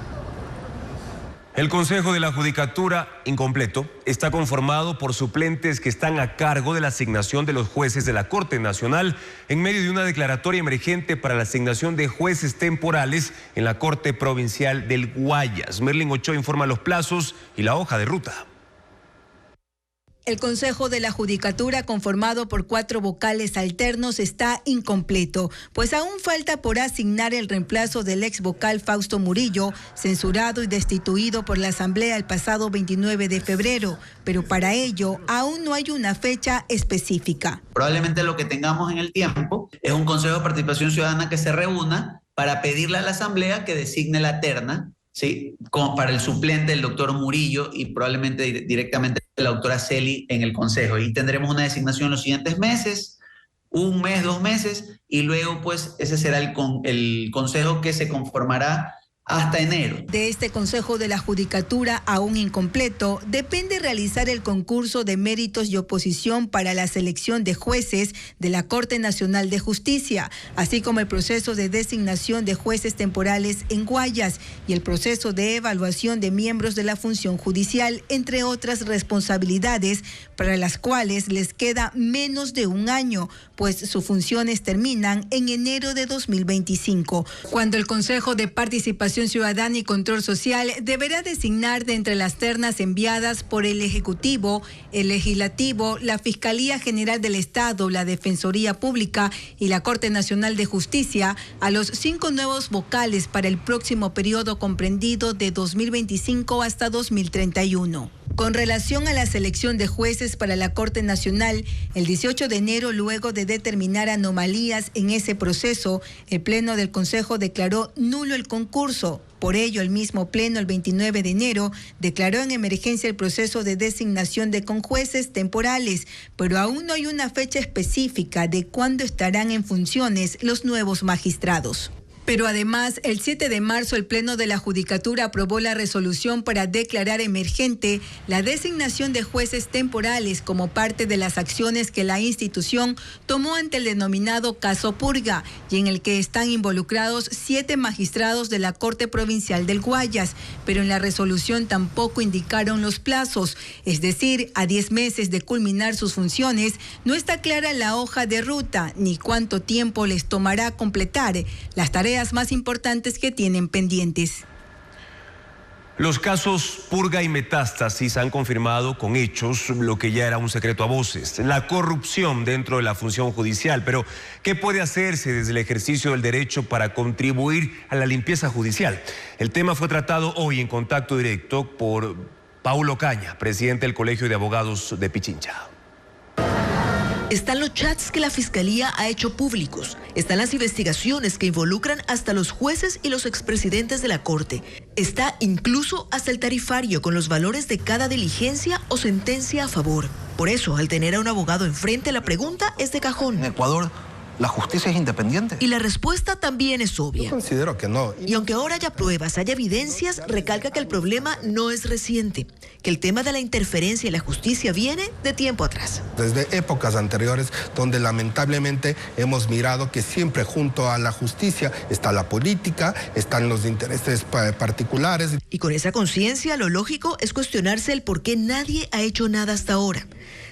El Consejo de la Judicatura, incompleto, está conformado por suplentes que están a cargo de la asignación de los jueces de la Corte Nacional en medio de una declaratoria emergente para la asignación de jueces temporales en la Corte Provincial del Guayas. Merlin Ochoa informa los plazos y la hoja de ruta. El Consejo de la Judicatura, conformado por 4 vocales alternos, está incompleto, pues aún falta por asignar el reemplazo del ex vocal Fausto Murillo, censurado y destituido por la Asamblea el pasado 29 de febrero, pero para ello aún no hay una fecha específica. Probablemente lo que tengamos en el tiempo es un Consejo de Participación Ciudadana que se reúna para pedirle a la Asamblea que designe la terna, ¿sí?, como para el suplente del doctor Murillo y probablemente directamente la doctora Celi en el Consejo. Y tendremos una designación en los siguientes meses, 1 mes, 2 meses, y luego pues ese será el Consejo que se conformará hasta enero. De este Consejo de la Judicatura, aún incompleto, depende realizar el concurso de méritos y oposición para la selección de jueces de la Corte Nacional de Justicia, así como el proceso de designación de jueces temporales en Guayas y el proceso de evaluación de miembros de la función judicial, entre otras responsabilidades para las cuales les queda menos de 1 año, pues sus funciones terminan en enero de 2025, cuando el Consejo de Participación Ciudadana y Control Social deberá designar de entre las ternas enviadas por el Ejecutivo, el Legislativo, la Fiscalía General del Estado, la Defensoría Pública y la Corte Nacional de Justicia a los 5 nuevos vocales para el próximo periodo comprendido de 2025 hasta 2031. Con relación a la selección de jueces para la Corte Nacional, el 18 de enero, luego de determinar anomalías en ese proceso, el Pleno del Consejo declaró nulo el concurso. Por ello, el mismo Pleno, el 29 de enero, declaró en emergencia el proceso de designación de conjueces temporales, pero aún no hay una fecha específica de cuándo estarán en funciones los nuevos magistrados. Pero además, el 7 de marzo, el Pleno de la Judicatura aprobó la resolución para declarar emergente la designación de jueces temporales como parte de las acciones que la institución tomó ante el denominado caso Purga, y en el que están involucrados 7 magistrados de la Corte Provincial del Guayas, pero en la resolución tampoco indicaron los plazos, es decir, a 10 meses de culminar sus funciones, no está clara la hoja de ruta ni cuánto tiempo les tomará completar las tareas más importantes que tienen pendientes. Los casos Purga y Metástasis han confirmado con hechos lo que ya era un secreto a voces, la corrupción dentro de la función judicial. Pero, ¿qué puede hacerse desde el ejercicio del derecho para contribuir a la limpieza judicial? El tema fue tratado hoy en contacto directo por Paulo Caña, presidente del Colegio de Abogados de Pichincha. Están los chats que la Fiscalía ha hecho públicos. Están las investigaciones que involucran hasta los jueces y los expresidentes de la Corte. Está incluso hasta el tarifario con los valores de cada diligencia o sentencia a favor. Por eso, al tener a un abogado enfrente, la pregunta es de cajón. En Ecuador ¿La justicia es independiente? Y la respuesta también es obvia. Yo considero que no. Y aunque ahora haya pruebas, haya evidencias, recalca que el problema no es reciente, que el tema de la interferencia en la justicia viene de tiempo atrás. Desde épocas anteriores, donde lamentablemente hemos mirado que siempre junto a la justicia está la política, están los intereses particulares. Y con esa conciencia, lo lógico es cuestionarse el por qué nadie ha hecho nada hasta ahora.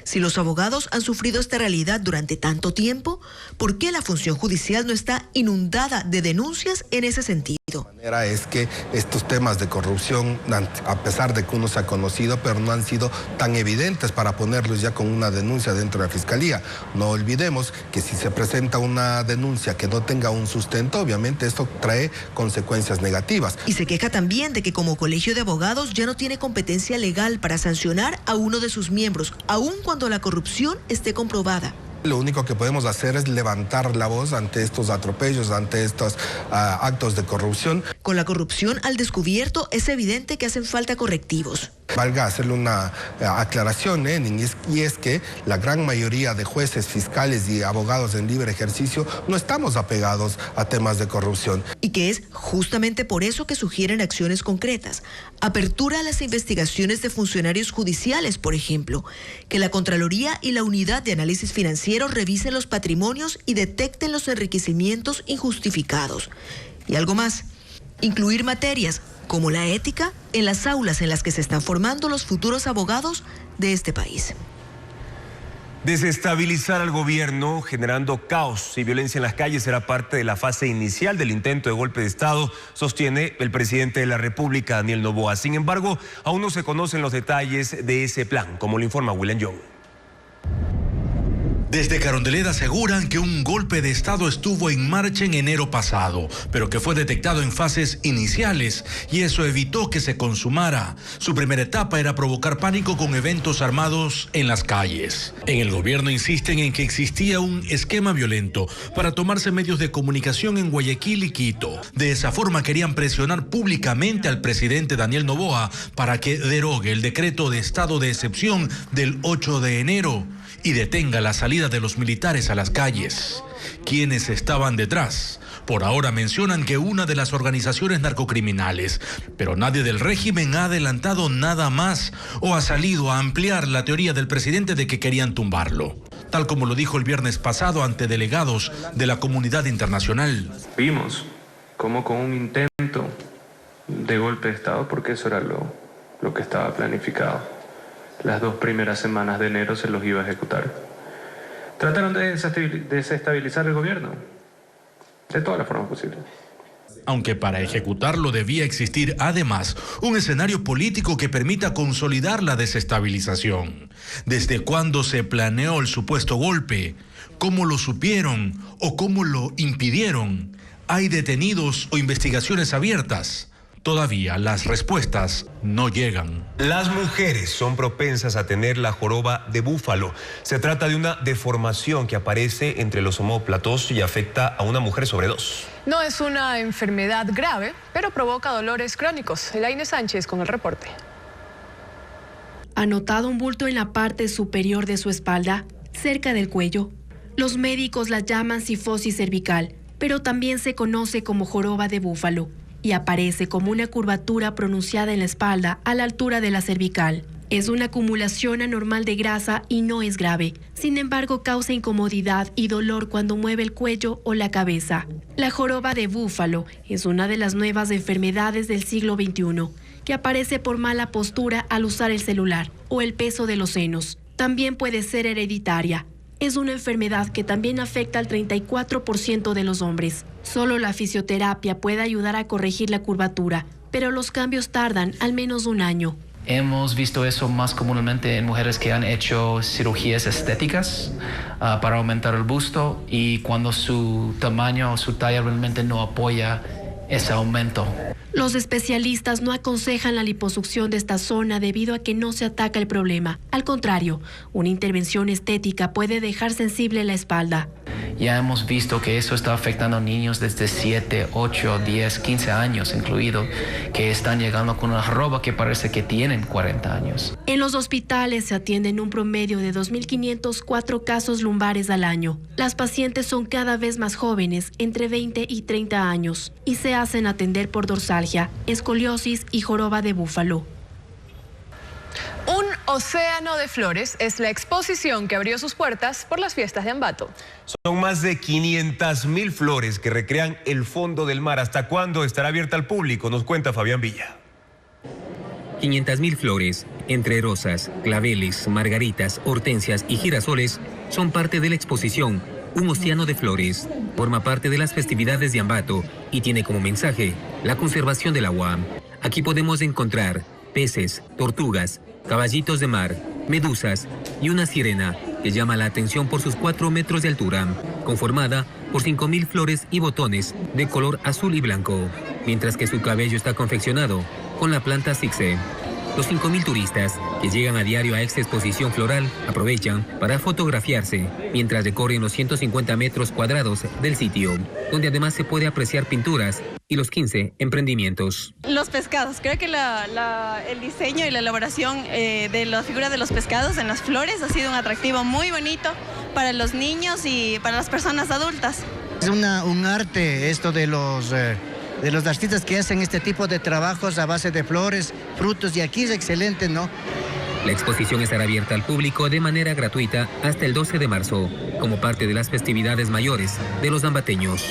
Si los abogados han sufrido esta realidad durante tanto tiempo, ¿por qué la función judicial no está inundada de denuncias en ese sentido? La manera es que estos temas de corrupción, a pesar de que uno se ha conocido, pero no han sido tan evidentes para ponerlos ya con una denuncia dentro de la Fiscalía. No olvidemos que si se presenta una denuncia que no tenga un sustento, obviamente esto trae consecuencias negativas. Y se queja también de que como colegio de abogados ya no tiene competencia legal para sancionar a uno de sus miembros, aun cuando la corrupción esté comprobada. Lo único que podemos hacer es levantar la voz ante estos atropellos, ante estos actos de corrupción. Con la corrupción al descubierto es evidente que hacen falta correctivos. Valga hacerle una aclaración, y es que la gran mayoría de jueces, fiscales y abogados en libre ejercicio no estamos apegados a temas de corrupción. Y que es justamente por eso que sugieren acciones concretas. Apertura a las investigaciones de funcionarios judiciales, por ejemplo. Que la Contraloría y la Unidad de Análisis Financiero revisen los patrimonios y detecten los enriquecimientos injustificados. Y algo más, incluir materias como la ética en las aulas en las que se están formando los futuros abogados de este país. Desestabilizar al gobierno generando caos y violencia en las calles será parte de la fase inicial del intento de golpe de Estado, sostiene el presidente de la República, Daniel Noboa. Sin embargo, aún no se conocen los detalles de ese plan, como lo informa William Young. Desde Carondelet aseguran que un golpe de Estado estuvo en marcha en enero pasado, pero que fue detectado en fases iniciales y eso evitó que se consumara. Su primera etapa era provocar pánico con eventos armados en las calles. En el gobierno insisten en que existía un esquema violento para tomarse medios de comunicación en Guayaquil y Quito. De esa forma querían presionar públicamente al presidente Daniel Noboa para que derogue el decreto de estado de excepción del 8 de enero y detenga la salida de los militares a las calles. ¿Quiénes estaban detrás? Por ahora mencionan que una de las organizaciones narcocriminales, pero nadie del régimen ha adelantado nada más o ha salido a ampliar la teoría del presidente de que querían tumbarlo, tal como lo dijo el viernes pasado ante delegados de la comunidad internacional. Vimos como con un intento de golpe de Estado, porque eso era lo que estaba planificado. Las 2 primeras semanas de enero se los iba a ejecutar. Trataron de desestabilizar el gobierno de todas las formas posibles. Aunque para ejecutarlo debía existir además un escenario político que permita consolidar la desestabilización. ¿Desde cuándo se planeó el supuesto golpe? ¿Cómo lo supieron o cómo lo impidieron? ¿Hay detenidos o investigaciones abiertas? Todavía las respuestas no llegan. Las mujeres son propensas a tener la joroba de búfalo. Se trata de una deformación que aparece entre los omóplatos y afecta a una mujer sobre 2. No es una enfermedad grave, pero provoca dolores crónicos. Elaine Sánchez con el reporte. Ha notado un bulto en la parte superior de su espalda, cerca del cuello. Los médicos la llaman cifosis cervical, pero también se conoce como joroba de búfalo, y aparece como una curvatura pronunciada en la espalda a la altura de la cervical. Es una acumulación anormal de grasa y no es grave. Sin embargo, causa incomodidad y dolor cuando mueve el cuello o la cabeza. La joroba de búfalo es una de las nuevas enfermedades del siglo XXI, que aparece por mala postura al usar el celular o el peso de los senos. También puede ser hereditaria. Es una enfermedad que también afecta al 34% de los hombres. Solo la fisioterapia puede ayudar a corregir la curvatura, pero los cambios tardan al menos 1 año. Hemos visto eso más comúnmente en mujeres que han hecho cirugías estéticas para aumentar el busto y cuando su tamaño o su talla realmente no apoya ese aumento. Los especialistas no aconsejan la liposucción de esta zona debido a que no se ataca el problema. Al contrario, una intervención estética puede dejar sensible la espalda. ya hemos visto que eso está afectando a niños desde 7, 8, 10, 15 años incluido, que están llegando con una ropa que parece que tienen 40 años. En los hospitales se atienden un promedio de 2.504 casos lumbares al año. Las pacientes son cada vez más jóvenes, entre 20 y 30 años, y se hacen atender por dorsalgia, escoliosis y joroba de búfalo. Un océano de flores es la exposición que abrió sus puertas por las fiestas de Ambato. Son más de 500.000 flores que recrean el fondo del mar. ¿Hasta cuándo estará abierta al público? Nos cuenta Fabián Villa. 500.000 flores, entre rosas, claveles, margaritas, hortensias y girasoles, son parte de la exposición Un océano de flores. Forma parte de las festividades de Ambato y tiene como mensaje la conservación del agua. Aquí podemos encontrar peces, tortugas, caballitos de mar, medusas y una sirena que llama la atención por sus 4 metros de altura, conformada por 5.000 flores y botones de color azul y blanco, mientras que su cabello está confeccionado con la planta Sixe. Los 5.000 turistas que llegan a diario a esta exposición floral aprovechan para fotografiarse mientras recorren los 150 metros cuadrados del sitio, donde además se puede apreciar pinturas y los 15 emprendimientos. Los pescados, creo que el diseño y la elaboración de la figura de los pescados en las flores ha sido un atractivo muy bonito para los niños y para las personas adultas. Es un arte esto de los artistas que hacen este tipo de trabajos a base de flores, frutos, y aquí es excelente, ¿no? La exposición estará abierta al público de manera gratuita hasta el 12 de marzo, como parte de las festividades mayores de los ambateños.